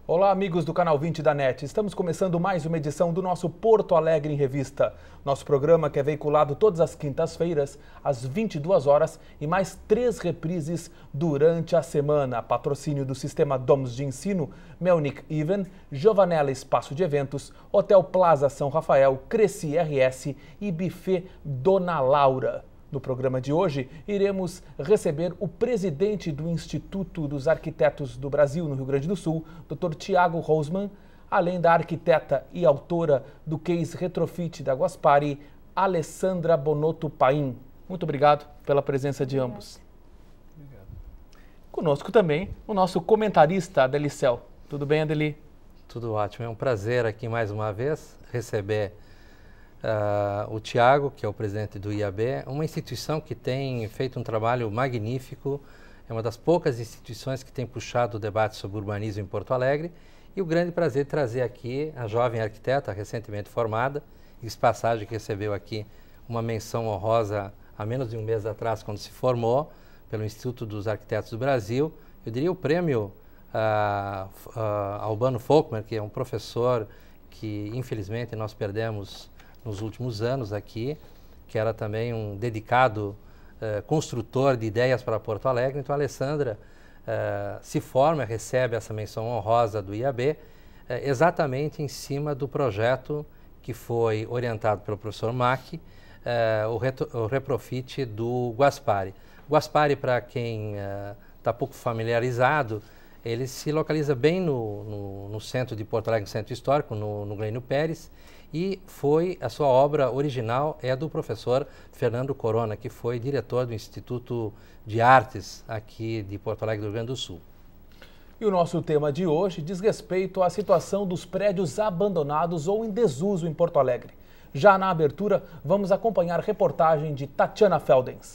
Olá, amigos do Canal 20 da NET. Estamos começando mais uma edição do nosso Porto Alegre em Revista. Nosso programa que é veiculado todas as quintas-feiras, às 22 horas, e mais 3 reprises durante a semana. Patrocínio do Sistema Domus de Ensino, Melnick Even, Giovanella Espaço de Eventos, Hotel Plaza São Rafael, Cresci RS e Buffet Dona Laura. No programa de hoje, iremos receber o presidente do Instituto dos Arquitetos do Brasil, no Rio Grande do Sul, Dr. Tiago Rosman, além da arquiteta e autora do case Retrofit da Guaspari, Alessandra Bonotto Paim. Muito obrigado pela presença de ambos. Obrigado. Conosco também o nosso comentarista, Adelicel. Tudo bem, Adeli? Tudo ótimo. É um prazer aqui mais uma vez receber o Tiago, que é o presidente do IAB, uma instituição que tem feito um trabalho magnífico, é uma das poucas instituições que tem puxado o debate sobre urbanismo em Porto Alegre, e o grande prazer de trazer aqui a jovem arquiteta recentemente formada, ex-passagem que recebeu aqui uma menção honrosa há menos de um mês atrás, quando se formou pelo Instituto dos Arquitetos do Brasil. Eu diria o prêmio Albano Folkman, que é um professor que infelizmente nós perdemos nos últimos anos aqui, que era também um dedicado construtor de ideias para Porto Alegre. Então a Alessandra se forma, recebe essa menção honrosa do IAB, exatamente em cima do projeto que foi orientado pelo professor Mack, o Retrofit do Guaspari. Guaspari, para quem está pouco familiarizado, ele se localiza bem no centro de Porto Alegre, no centro histórico, no Glênio Pérez, e a sua obra original é do professor Fernando Corona, que foi diretor do Instituto de Artes aqui de Porto Alegre do Rio Grande do Sul. E o nosso tema de hoje diz respeito à situação dos prédios abandonados ou em desuso em Porto Alegre. Já na abertura, vamos acompanhar a reportagem de Tatiana Feldens.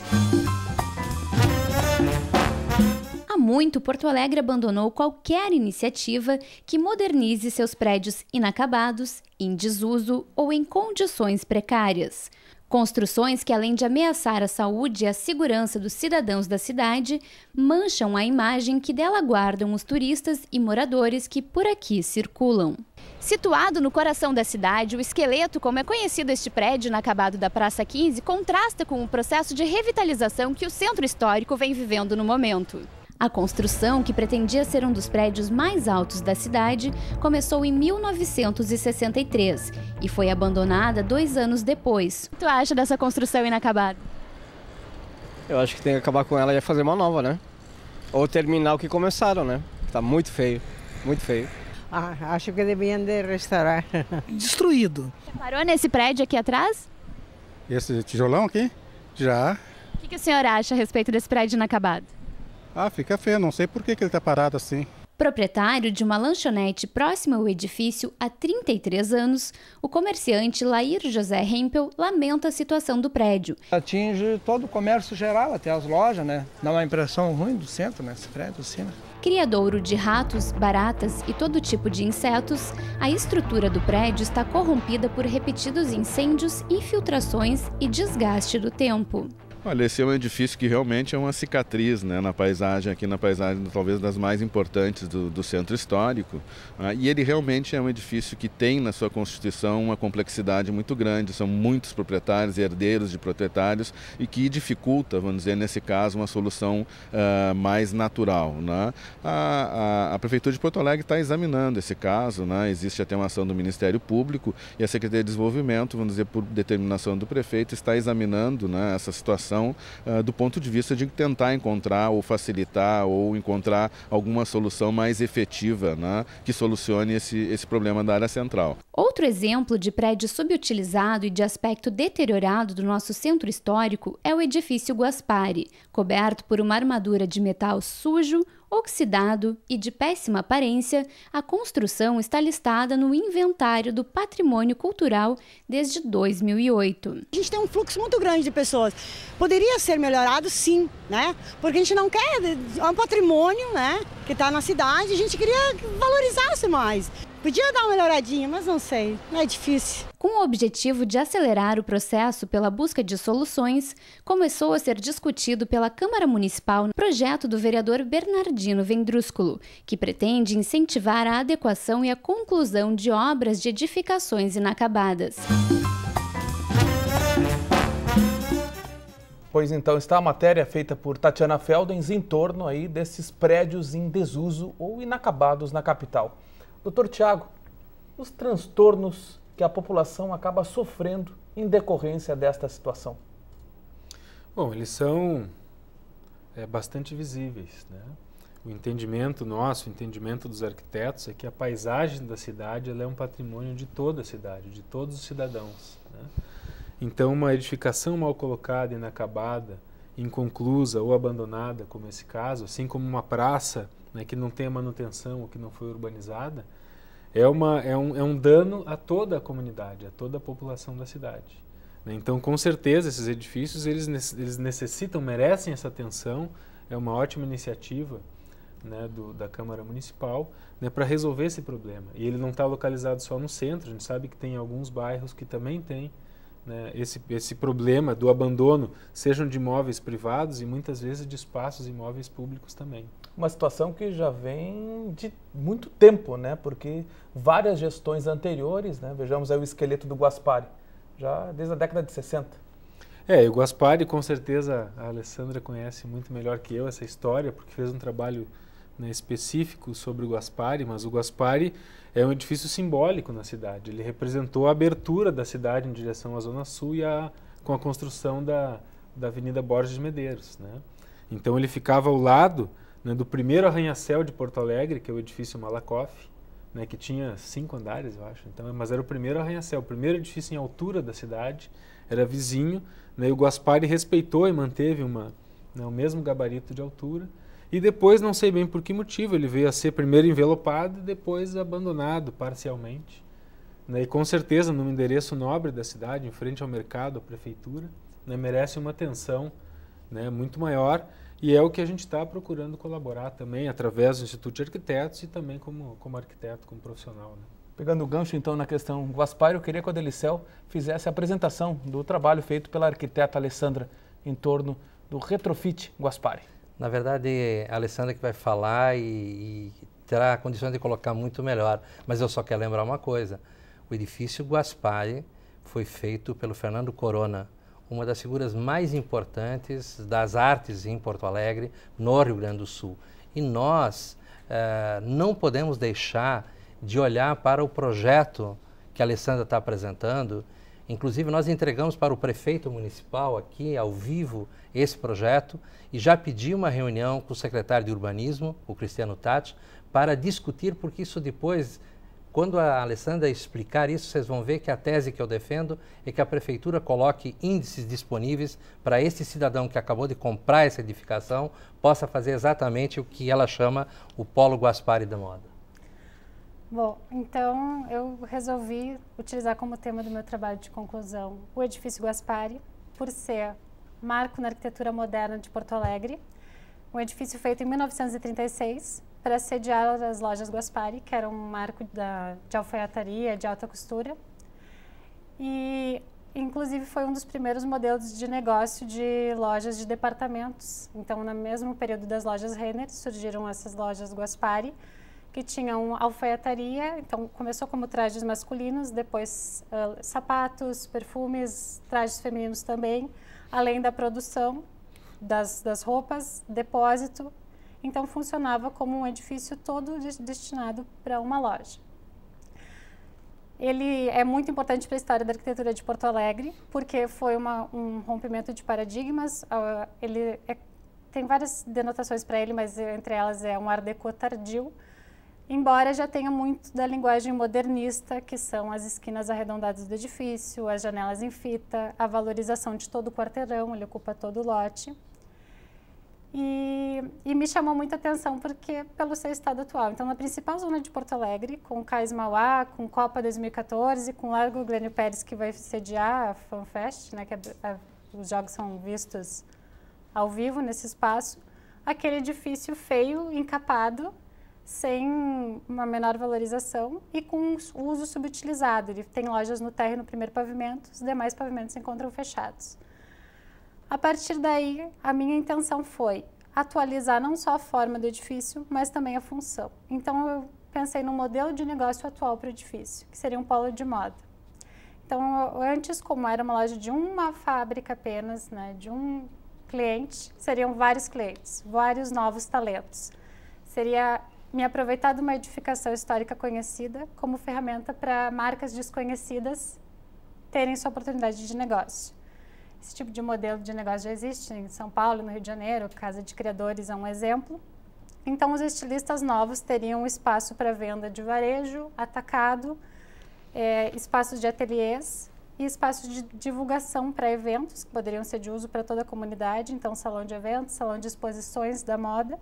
Há muito, Porto Alegre abandonou qualquer iniciativa que modernize seus prédios inacabados, em desuso ou em condições precárias. Construções que, além de ameaçar a saúde e a segurança dos cidadãos da cidade, mancham a imagem que dela guardam os turistas e moradores que por aqui circulam. Situado no coração da cidade, o esqueleto, como é conhecido este prédio inacabado da Praça 15, contrasta com o processo de revitalização que o centro histórico vem vivendo no momento. A construção, que pretendia ser um dos prédios mais altos da cidade, começou em 1963 e foi abandonada 2 anos depois. O que tu acha dessa construção inacabada? Eu acho que tem que acabar com ela e fazer uma nova, né? Ou terminar o que começaram, né? Tá muito feio, muito feio. Acho que deviam de restaurar. Destruído. Já parou nesse prédio aqui atrás? Esse tijolão aqui? Já. O que o senhor acha a respeito desse prédio inacabado? Fica feio, não sei por que ele está parado assim. Proprietário de uma lanchonete próxima ao edifício há 33 anos, o comerciante Lair José Hempel lamenta a situação do prédio. Atinge todo o comércio geral, até as lojas, né? Dá uma impressão ruim do centro, né? Esse prédio assim, né? Criadouro de ratos, baratas e todo tipo de insetos, a estrutura do prédio está corrompida por repetidos incêndios, infiltrações e desgaste do tempo. Olha, esse é um edifício que realmente é uma cicatriz, né, na paisagem, aqui na paisagem talvez das mais importantes do centro histórico. E ele realmente é um edifício que tem na sua constituição uma complexidade muito grande, são muitos proprietários e herdeiros de proprietários e que dificulta, vamos dizer, nesse caso, uma solução mais natural, né? A Prefeitura de Porto Alegre está examinando esse caso, né? Existe até uma ação do Ministério Público e a Secretaria de Desenvolvimento, vamos dizer, por determinação do prefeito, está examinando, né, essa situação do ponto de vista de tentar encontrar ou facilitar ou encontrar alguma solução mais efetiva, né, que solucione esse problema da área central. Outro exemplo de prédio subutilizado e de aspecto deteriorado do nosso centro histórico é o edifício Guaspari, coberto por uma armadura de metal sujo, oxidado e de péssima aparência. A construção está listada no inventário do Patrimônio Cultural desde 2008. A gente tem um fluxo muito grande de pessoas. Poderia ser melhorado, sim, né? Porque a gente não quer, é um patrimônio, né, que está na cidade, a gente queria que valorizasse mais. Podia dar uma melhoradinha, mas não sei, não é difícil. Com o objetivo de acelerar o processo pela busca de soluções, começou a ser discutido pela Câmara Municipal o projeto do vereador Bernardino Vendrúsculo, que pretende incentivar a adequação e a conclusão de obras de edificações inacabadas. Pois então, está a matéria feita por Tatiana Feldens em torno aí desses prédios em desuso ou inacabados na capital. Doutor Tiago, os transtornos que a população acaba sofrendo em decorrência desta situação? Bom, eles são bastante visíveis, né? O entendimento nosso, o entendimento dos arquitetos é que a paisagem da cidade ela é um patrimônio de toda a cidade, de todos os cidadãos, né? Então, uma edificação mal colocada, inacabada, inconclusa ou abandonada, como esse caso, assim como uma praça, né, que não tem a manutenção ou que não foi urbanizada, é um dano a toda a comunidade, a toda a população da cidade, né? Então, com certeza, esses edifícios eles necessitam, merecem essa atenção. É uma ótima iniciativa, né, da Câmara Municipal, né, para resolver esse problema. E ele não está localizado só no centro, a gente sabe que tem alguns bairros que também têm, né, esse problema do abandono, sejam de imóveis privados e muitas vezes de espaços imóveis públicos também. Uma situação que já vem de muito tempo, né? Porque várias gestões anteriores, né? Vejamos aí o esqueleto do Guaspari, já desde a década de 60. E o Guaspari, com certeza, a Alessandra conhece muito melhor que eu essa história, porque fez um trabalho, né, específico sobre o Guaspari, mas o Guaspari é um edifício simbólico na cidade. Ele representou a abertura da cidade em direção à Zona Sul com a construção da Avenida Borges de Medeiros, né? Então ele ficava ao lado, né, do primeiro arranha-céu de Porto Alegre, que é o edifício Malakoff, né, que tinha 5 andares, eu acho. Então, mas era o primeiro arranha-céu, o primeiro edifício em altura da cidade, era vizinho, né, e o Guaspari respeitou e manteve o mesmo gabarito de altura. E depois, não sei bem por que motivo, ele veio a ser primeiro envelopado e depois abandonado parcialmente, né, e com certeza, num endereço nobre da cidade, em frente ao mercado, à prefeitura, né, merece uma atenção, né, muito maior. E é o que a gente está procurando colaborar também, através do Instituto de Arquitetos e também como arquiteto, como profissional, né? Pegando o gancho, então, na questão Guaspari, eu queria que a Delicel fizesse a apresentação do trabalho feito pela arquiteta Alessandra em torno do retrofit Guaspari. Na verdade, a Alessandra que vai falar e terá condições de colocar muito melhor. Mas eu só quero lembrar uma coisa. O edifício Guaspari foi feito pelo Fernando Corona, uma das figuras mais importantes das artes em Porto Alegre, no Rio Grande do Sul. E nós não podemos deixar de olhar para o projeto que a Alessandra está apresentando. Inclusive, nós entregamos para o prefeito municipal aqui, ao vivo, esse projeto e já pedi uma reunião com o secretário de Urbanismo, o Cristiano Tati, para discutir, porque isso depois, quando a Alessandra explicar isso, vocês vão ver que a tese que eu defendo é que a prefeitura coloque índices disponíveis para esse cidadão que acabou de comprar essa edificação possa fazer exatamente o que ela chama o Polo Guaspari da moda. Bom, então eu resolvi utilizar como tema do meu trabalho de conclusão o edifício Guaspari, por ser marco na arquitetura moderna de Porto Alegre, um edifício feito em 1936 para sediar as lojas Guaspari, que era um marco de alfaiataria, de alta costura, e inclusive foi um dos primeiros modelos de negócio de lojas de departamentos. Então, no mesmo período das lojas Renner, surgiram essas lojas Guaspari, que tinham alfaiataria. Então começou como trajes masculinos, depois sapatos, perfumes, trajes femininos também, além da produção das roupas, depósito. Então funcionava como um edifício todo destinado para uma loja. Ele é muito importante para a história da arquitetura de Porto Alegre, porque foi um rompimento de paradigmas. Tem várias denotações para ele, mas entre elas é um Art Deco tardio, embora já tenha muito da linguagem modernista, que são as esquinas arredondadas do edifício, as janelas em fita, a valorização de todo o quarteirão, ele ocupa todo o lote. E me chamou muita atenção pelo seu estado atual. Então, na principal zona de Porto Alegre, com o Cais Mauá, com Copa 2014, com o Largo Glênio Pérez, que vai sediar a FanFest, né, que os jogos são vistos ao vivo nesse espaço, aquele edifício feio, encapado, sem uma menor valorização e com o uso subutilizado. Ele tem lojas no térreo no primeiro pavimento, os demais pavimentos se encontram fechados. A partir daí, a minha intenção foi atualizar não só a forma do edifício, mas também a função. Então, eu pensei no modelo de negócio atual para o edifício, que seria um polo de moda. Então, antes, como era uma loja de uma fábrica apenas, né, de um cliente, seriam vários clientes, vários novos talentos. Seria me aproveitar de uma edificação histórica conhecida como ferramenta para marcas desconhecidas terem sua oportunidade de negócio. Esse tipo de modelo de negócio já existe em São Paulo, no Rio de Janeiro, Casa de Criadores é um exemplo. Então, os estilistas novos teriam espaço para venda de varejo, atacado, espaços de ateliês e espaços de divulgação para eventos, que poderiam ser de uso para toda a comunidade, então salão de eventos, salão de exposições da moda.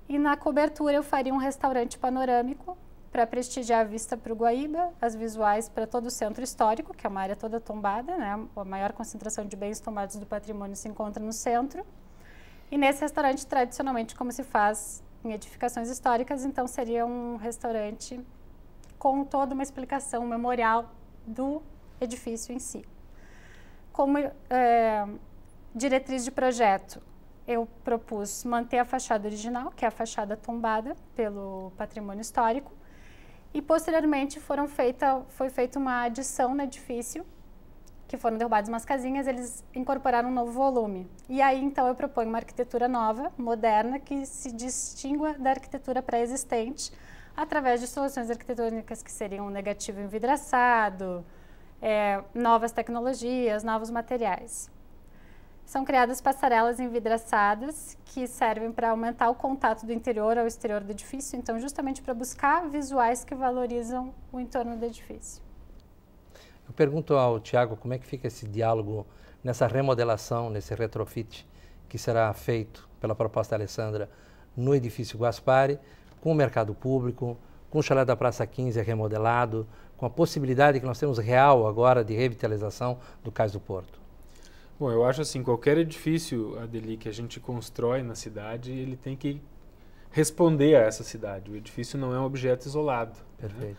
E na cobertura eu faria um restaurante panorâmico para prestigiar a vista para o Guaíba, as visuais para todo o centro histórico, que é uma área toda tombada, né? A maior concentração de bens tombados do patrimônio se encontra no centro. E nesse restaurante, tradicionalmente, como se faz em edificações históricas, então seria um restaurante com toda uma explicação memorial do edifício em si. Como diretriz de projeto, eu propus manter a fachada original, que é a fachada tombada pelo patrimônio histórico, e posteriormente foi feita uma adição no edifício, que foram derrubadas umas casinhas, eles incorporaram um novo volume. E aí, então, eu proponho uma arquitetura nova, moderna, que se distingua da arquitetura pré-existente, através de soluções arquitetônicas que seriam negativo envidraçado, novas tecnologias, novos materiais. São criadas passarelas envidraçadas que servem para aumentar o contato do interior ao exterior do edifício, então justamente para buscar visuais que valorizam o entorno do edifício. Eu pergunto ao Tiago como é que fica esse diálogo nessa remodelação, nesse retrofit que será feito pela proposta da Alessandra no edifício Guaspari, com o mercado público, com o chalé da Praça 15 remodelado, com a possibilidade que nós temos real agora de revitalização do Cais do Porto. Bom, eu acho assim, qualquer edifício, Adeli, que a gente constrói na cidade, ele tem que responder a essa cidade. O edifício não é um objeto isolado. Perfeito. Né?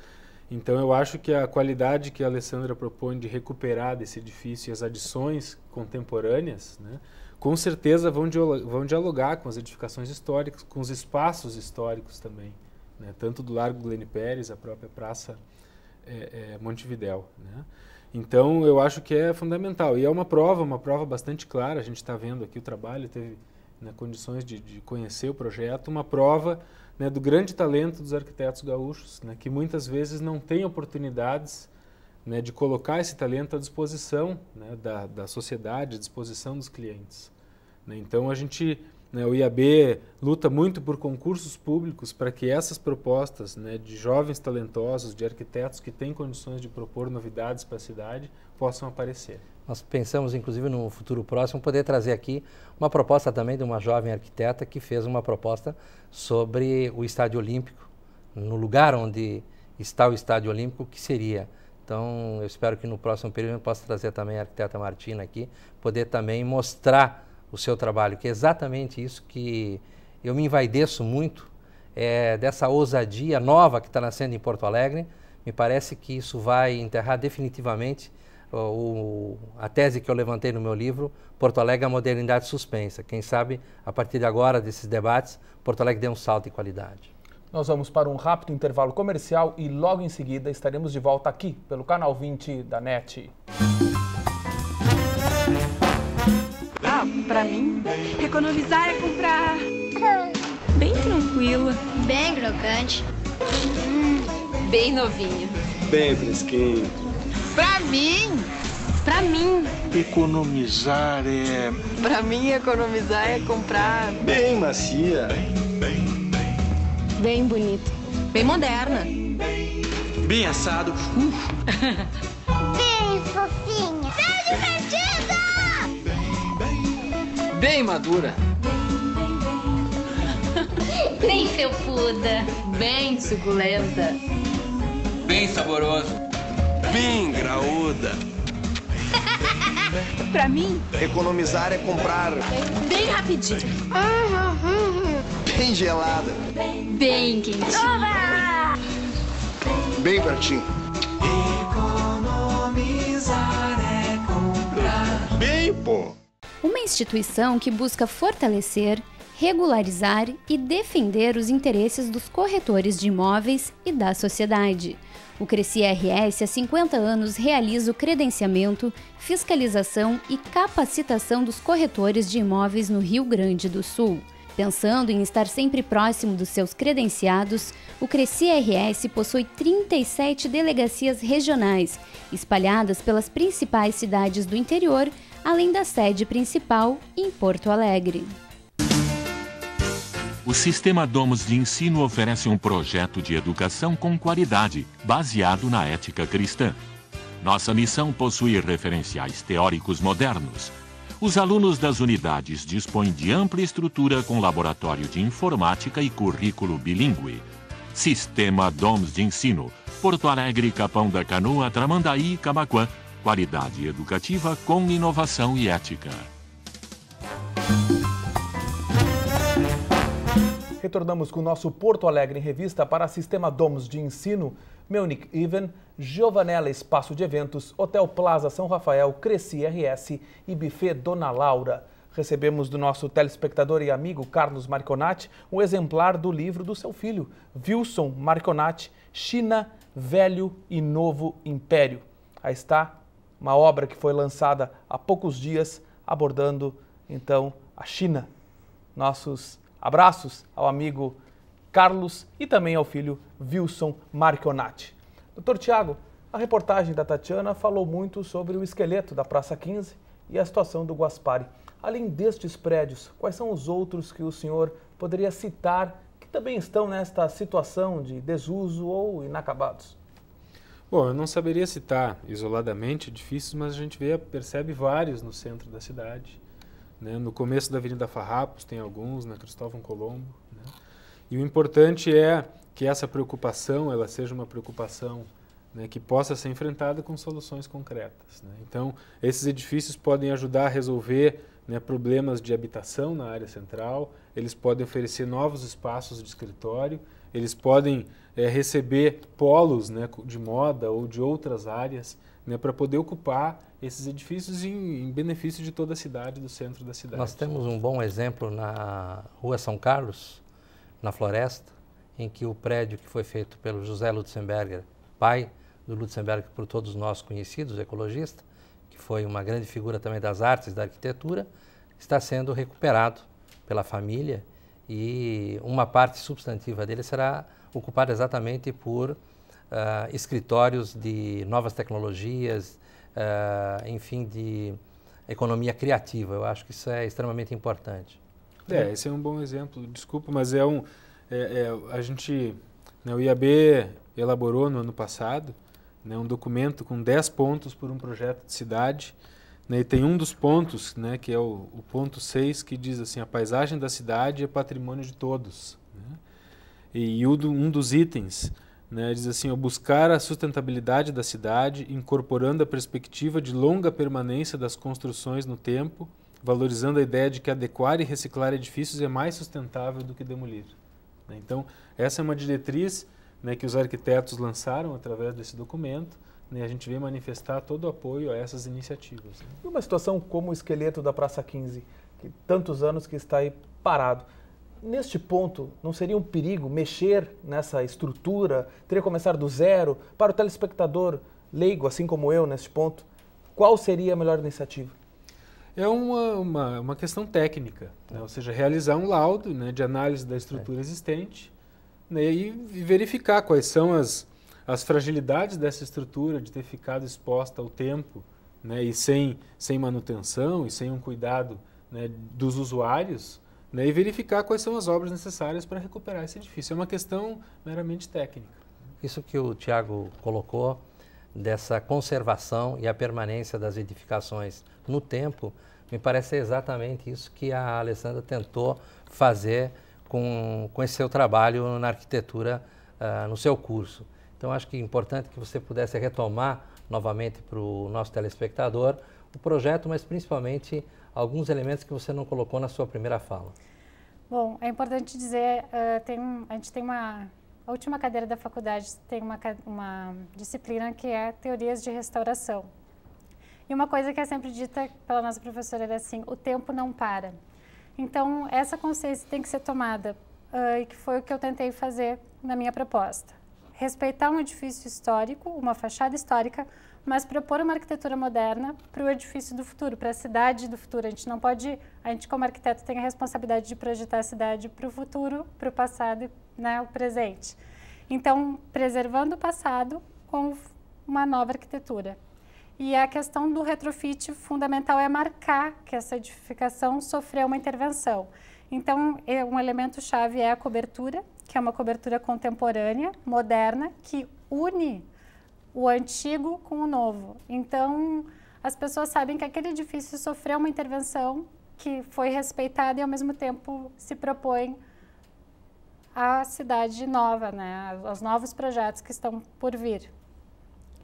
Então, eu acho que a qualidade que a Alessandra propõe de recuperar desse edifício e as adições contemporâneas, né, com certeza vão dialogar com as edificações históricas, com os espaços históricos também, né, tanto do Largo Glênio Pérez, a própria Praça Montevidéu, né? Então, eu acho que é fundamental. E é uma prova bastante clara, a gente está vendo aqui o trabalho, teve, né, condições de conhecer o projeto, uma prova, né, do grande talento dos arquitetos gaúchos, né, que muitas vezes não têm oportunidades, né, de colocar esse talento à disposição, né, da sociedade, à disposição dos clientes. Né? Então, o IAB luta muito por concursos públicos para que essas propostas, né, de jovens talentosos, de arquitetos que têm condições de propor novidades para a cidade, possam aparecer. Nós pensamos, inclusive, no futuro próximo, poder trazer aqui uma proposta também de uma jovem arquiteta que fez uma proposta sobre o Estádio Olímpico, no lugar onde está o Estádio Olímpico, que seria. Então, eu espero que no próximo período eu possa trazer também a arquiteta Martina aqui, poder também mostrar o seu trabalho, que é exatamente isso que eu me envaideço muito, dessa ousadia nova que está nascendo em Porto Alegre. Me parece que isso vai enterrar definitivamente a tese que eu levantei no meu livro, Porto Alegre, a modernidade suspensa. Quem sabe, a partir de agora, desses debates, Porto Alegre dê um salto em qualidade. Nós vamos para um rápido intervalo comercial e logo em seguida estaremos de volta aqui pelo canal 20 da NET. Pra mim, economizar é comprar bem tranquila, bem crocante, bem novinha, bem fresquinho. Pra mim, economizar é... Pra mim, economizar é comprar bem macia, bem bonita, bem moderna, bem assado, bem fofinha, bem divertida, bem madura, bem felpuda, bem suculenta, bem saboroso, bem graúda. Pra mim, economizar é comprar bem rapidinho, bem gelada. Bem quentinho. Bem pertinho. Economizar é comprar. Bem, pô. Uma instituição que busca fortalecer, regularizar e defender os interesses dos corretores de imóveis e da sociedade. O Cresci RS há 50 anos realiza o credenciamento, fiscalização e capacitação dos corretores de imóveis no Rio Grande do Sul. Pensando em estar sempre próximo dos seus credenciados, o Cresci RS possui 37 delegacias regionais, espalhadas pelas principais cidades do interior, além da sede principal em Porto Alegre. O Sistema Domus de Ensino oferece um projeto de educação com qualidade, baseado na ética cristã. Nossa missão possui referenciais teóricos modernos. Os alunos das unidades dispõem de ampla estrutura com laboratório de informática e currículo bilíngue. Sistema Domus de Ensino, Porto Alegre, Capão da Canoa, Tramandaí e Camaquã. Qualidade educativa com inovação e ética. Retornamos com o nosso Porto Alegre em Revista para Sistema Domus de Ensino, Munich Even, Giovanella Espaço de Eventos, Hotel Plaza São Rafael, Cresci RS e Buffet Dona Laura. Recebemos do nosso telespectador e amigo Carlos Marconati um exemplar do livro do seu filho, Wilson Marconati, China, Velho e Novo Império. Aí está uma obra que foi lançada há poucos dias, abordando então a China. Nossos abraços ao amigo Carlos e também ao filho Wilson Marconati. Dr. Tiago, a reportagem da Tatiana falou muito sobre o esqueleto da Praça 15 e a situação do Guaspari. Além destes prédios, quais são os outros que o senhor poderia citar que também estão nesta situação de desuso ou inacabados? Bom, eu não saberia citar isoladamente, difícil, mas a gente percebe vários no centro da cidade. Né? No começo da Avenida Farrapos tem alguns, na Cristóvão Colombo. Né? E o importante é que essa preocupação ela seja uma preocupação, né, que possa ser enfrentada com soluções concretas. Né? Então, esses edifícios podem ajudar a resolver, né, problemas de habitação na área central, eles podem oferecer novos espaços de escritório, eles podem receber polos, né, de moda ou de outras áreas, né, para poder ocupar esses edifícios em benefício de toda a cidade, do centro da cidade. Nós temos um bom exemplo na Rua São Carlos, na Floresta, em que o prédio que foi feito pelo José Lutzenberger, pai do Lutzenberger por todos nós conhecidos, ecologista, que foi uma grande figura também das artes, da arquitetura, está sendo recuperado pela família e uma parte substantiva dele será ocupada exatamente por escritórios de novas tecnologias, enfim, de economia criativa. Eu acho que isso é extremamente importante. Esse é um bom exemplo. Desculpa, mas a gente, né, o IAB elaborou no ano passado, né, um documento com 10 pontos por um projeto de cidade, né, e tem um dos pontos, né, que é o ponto 6, que diz assim: a paisagem da cidade é patrimônio de todos. Né? E um dos itens, né, diz assim: buscar a sustentabilidade da cidade, incorporando a perspectiva de longa permanência das construções no tempo, valorizando a ideia de que adequar e reciclar edifícios é mais sustentável do que demolir. Né? Então, essa é uma diretriz, né, que os arquitetos lançaram através desse documento, né, a gente vem manifestar todo o apoio a essas iniciativas. Né? E uma situação como o esqueleto da Praça 15, que tantos anos que está aí parado. Neste ponto, não seria um perigo mexer nessa estrutura? Teria que começar do zero? Para o telespectador leigo, assim como eu, neste ponto, qual seria a melhor iniciativa? É uma questão técnica, né? Ou seja, realizar um laudo, né, de análise da estrutura existente, né, e verificar quais são as fragilidades dessa estrutura, de ter ficado exposta ao tempo, né, e sem manutenção e sem um cuidado, né, dos usuários, né, e verificar quais são as obras necessárias para recuperar esse edifício. É uma questão meramente técnica. Isso que o Tiago colocou, dessa conservação e a permanência das edificações no tempo, me parece ser exatamente isso que a Alessandra tentou fazer com esse seu trabalho na arquitetura, no seu curso. Então, acho que é importante que você pudesse retomar novamente para o nosso telespectador o projeto, mas principalmente alguns elementos que você não colocou na sua primeira fala. Bom, é importante dizer, a gente tem a última cadeira da faculdade tem uma disciplina que é Teorias de Restauração. E uma coisa que é sempre dita pela nossa professora é assim, o tempo não para. Então, essa consciência tem que ser tomada, e que foi o que eu tentei fazer na minha proposta. Respeitar um edifício histórico, uma fachada histórica, mas propor uma arquitetura moderna para o edifício do futuro, para a cidade do futuro. A gente como arquiteto tem a responsabilidade de projetar a cidade para o futuro, para o passado, né, o presente. Então, preservando o passado com uma nova arquitetura. E a questão do retrofit fundamental é marcar que essa edificação sofreu uma intervenção. Então, um elemento-chave é a cobertura, que é uma cobertura contemporânea, moderna, que une o antigo com o novo. Então, as pessoas sabem que aquele edifício sofreu uma intervenção que foi respeitada e, ao mesmo tempo, se propõe à cidade nova, né? Aos novos projetos que estão por vir.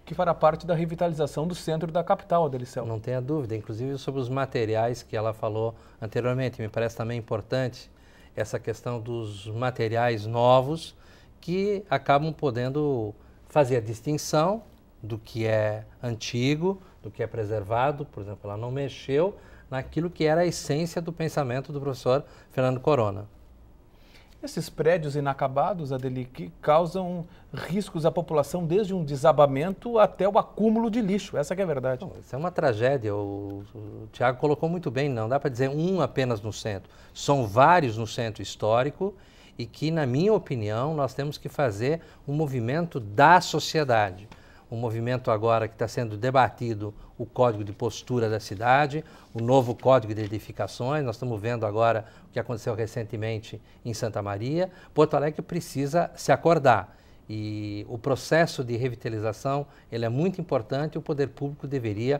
Que fará parte da revitalização do centro da capital, Adelicel. Não tenha dúvida, inclusive sobre os materiais que ela falou anteriormente. Me parece também importante essa questão dos materiais novos que acabam podendo fazer a distinção do que é antigo, do que é preservado. Por exemplo, ela não mexeu naquilo que era a essência do pensamento do professor Fernando Corona. Esses prédios inacabados, Adeli, que causam riscos à população desde um desabamento até o acúmulo de lixo. Essa que é a verdade. Não, isso é uma tragédia. O Tiago colocou muito bem, não dá para dizer um apenas no centro. São vários no centro histórico e que, na minha opinião, nós temos que fazer um movimento da sociedade. Um movimento agora que está sendo debatido, o Código de Postura da cidade, o novo Código de Edificações. Nós estamos vendo agora o que aconteceu recentemente em Santa Maria. Porto Alegre precisa se acordar e o processo de revitalização ele é muito importante e o poder público deveria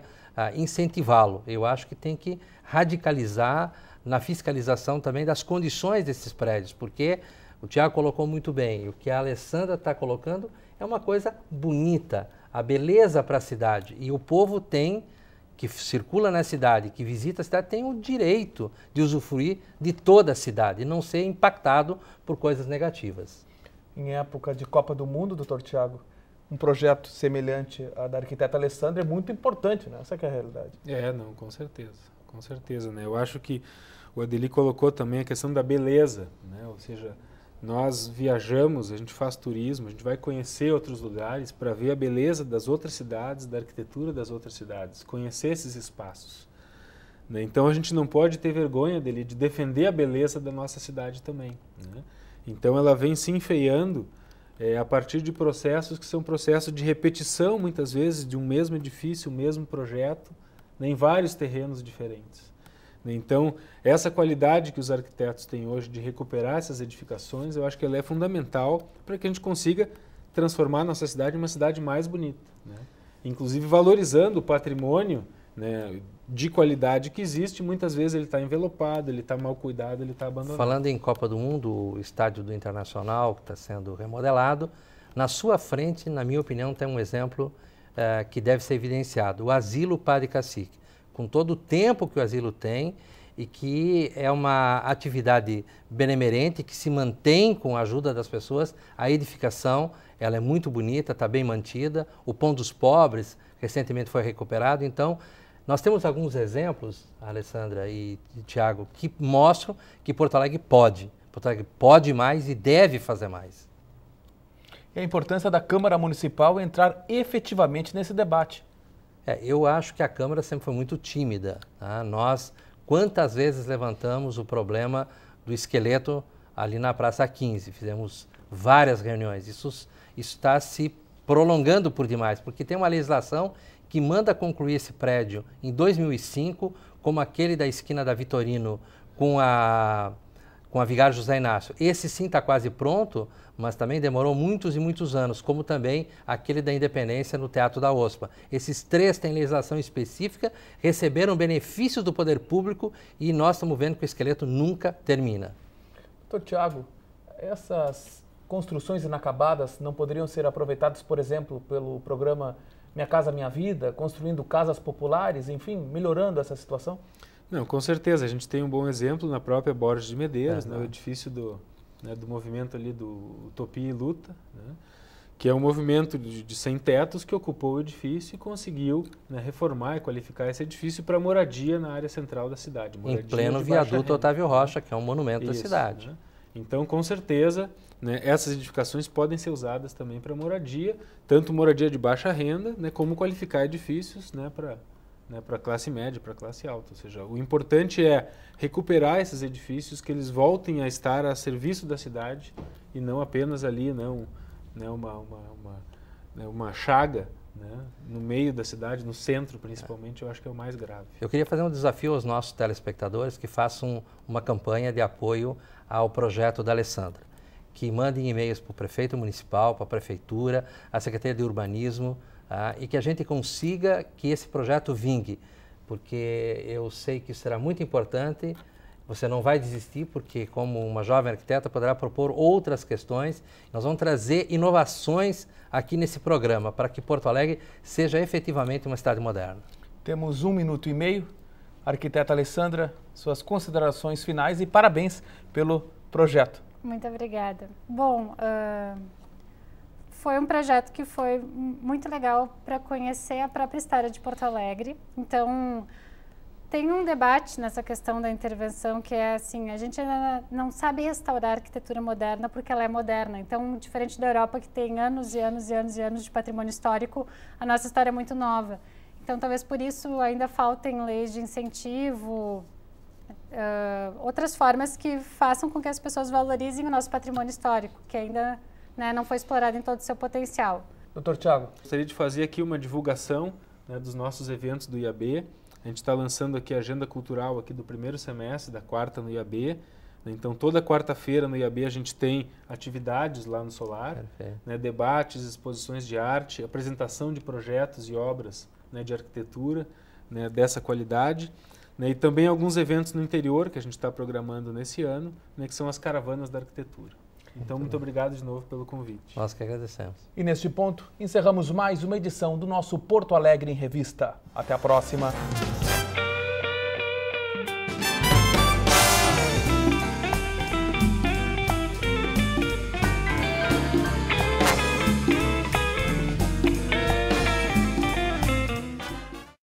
incentivá-lo. Eu acho que tem que radicalizar na fiscalização também das condições desses prédios, porque o Tiago colocou muito bem, o que a Alessandra está colocando é uma coisa bonita, a beleza para a cidade. E o povo tem, que circula na cidade, que visita a cidade, tem o direito de usufruir de toda a cidade e não ser impactado por coisas negativas. Em época de Copa do Mundo, doutor Tiago, um projeto semelhante à da arquiteta Alessandra é muito importante, né? Essa que é a realidade. Não, com certeza, né? Eu acho que o Adeli colocou também a questão da beleza, né? Ou seja, nós viajamos, a gente faz turismo, a gente vai conhecer outros lugares para ver a beleza das outras cidades, da arquitetura das outras cidades, conhecer esses espaços, né? Então a gente não pode ter vergonha de defender a beleza da nossa cidade também, né? Então ela vem se enfeiando a partir de processos que são processos de repetição, muitas vezes, de um mesmo edifício, um mesmo projeto, né, em vários terrenos diferentes. Então, essa qualidade que os arquitetos têm hoje de recuperar essas edificações, eu acho que ela é fundamental para que a gente consiga transformar a nossa cidade em uma cidade mais bonita, né? Inclusive valorizando o patrimônio, né, de qualidade que existe. Muitas vezes ele está envelopado, ele está mal cuidado, ele está abandonado. Falando em Copa do Mundo, o estádio do Internacional, que está sendo remodelado, na sua frente, na minha opinião, tem um exemplo que deve ser evidenciado, o Asilo Padre Cacique. Com todo o tempo que o asilo tem e que é uma atividade benemerente que se mantém com a ajuda das pessoas. A edificação ela é muito bonita, está bem mantida. O Pão dos Pobres recentemente foi recuperado. Então, nós temos alguns exemplos, Alessandra e Tiago, que mostram que Porto Alegre pode mais e deve fazer mais. E a importância da Câmara Municipal entrar efetivamente nesse debate. Eu acho que a Câmara sempre foi muito tímida, tá? Nós, quantas vezes levantamos o problema do esqueleto ali na Praça 15, fizemos várias reuniões. Isso está se prolongando por demais, porque tem uma legislação que manda concluir esse prédio em 2005, como aquele da esquina da Vitorino com a Vigário José Inácio. Esse sim está quase pronto, mas também demorou muitos e muitos anos, como também aquele da Independência no Teatro da OSPA. Esses três têm legislação específica, receberam benefícios do poder público e nós estamos vendo que o esqueleto nunca termina. Doutor Tiago, essas construções inacabadas não poderiam ser aproveitadas, por exemplo, pelo programa Minha Casa Minha Vida, construindo casas populares, enfim, melhorando essa situação? Não, com certeza. A gente tem um bom exemplo na própria Borges de Medeiros, né, o edifício do movimento ali do Utopia e Luta, né, que é um movimento de sem-tetos que ocupou o edifício e conseguiu, né, reformar e qualificar esse edifício para moradia na área central da cidade. Em pleno viaduto Otávio Rocha, que é um monumento da cidade. Né? Então, com certeza, né, essas edificações podem ser usadas também para moradia, tanto moradia de baixa renda, né, como qualificar edifícios, né, para classe média, para classe alta. Ou seja, o importante é recuperar esses edifícios, que eles voltem a estar a serviço da cidade e não apenas ali, uma chaga, né, no meio da cidade, no centro principalmente, eu acho que é o mais grave. Eu queria fazer um desafio aos nossos telespectadores que façam uma campanha de apoio ao projeto da Alessandra, que mandem e-mails para o prefeito municipal, para a prefeitura, a Secretaria de Urbanismo, e que a gente consiga que esse projeto vingue, porque eu sei que será muito importante. Você não vai desistir, porque como uma jovem arquiteta poderá propor outras questões. Nós vamos trazer inovações aqui nesse programa para que Porto Alegre seja efetivamente uma cidade moderna. Temos 1 minuto e meio. Arquiteta Alessandra, suas considerações finais e parabéns pelo projeto. Muito obrigada. Bom, foi um projeto que foi muito legal para conhecer a própria história de Porto Alegre. Então, tem um debate nessa questão da intervenção que é assim, a gente ainda não sabe restaurar a arquitetura moderna porque ela é moderna. Então, diferente da Europa, que tem anos e anos e anos e anos de patrimônio histórico, a nossa história é muito nova. Então, talvez por isso ainda faltem leis de incentivo, outras formas que façam com que as pessoas valorizem o nosso patrimônio histórico, que ainda, né, não foi explorado em todo o seu potencial. Doutor Thiago. Gostaria de fazer aqui uma divulgação, né, dos nossos eventos do IAB. A gente está lançando aqui a agenda cultural aqui do primeiro semestre, da quarta no IAB. Então, toda quarta-feira no IAB a gente tem atividades lá no Solar, né, debates, exposições de arte, apresentação de projetos e obras, né, de arquitetura, né, dessa qualidade. Né, e também alguns eventos no interior que a gente está programando nesse ano, né, que são as caravanas da arquitetura. Então, muito obrigado de novo pelo convite. Nós que agradecemos. E neste ponto, encerramos mais uma edição do nosso Porto Alegre em Revista. Até a próxima.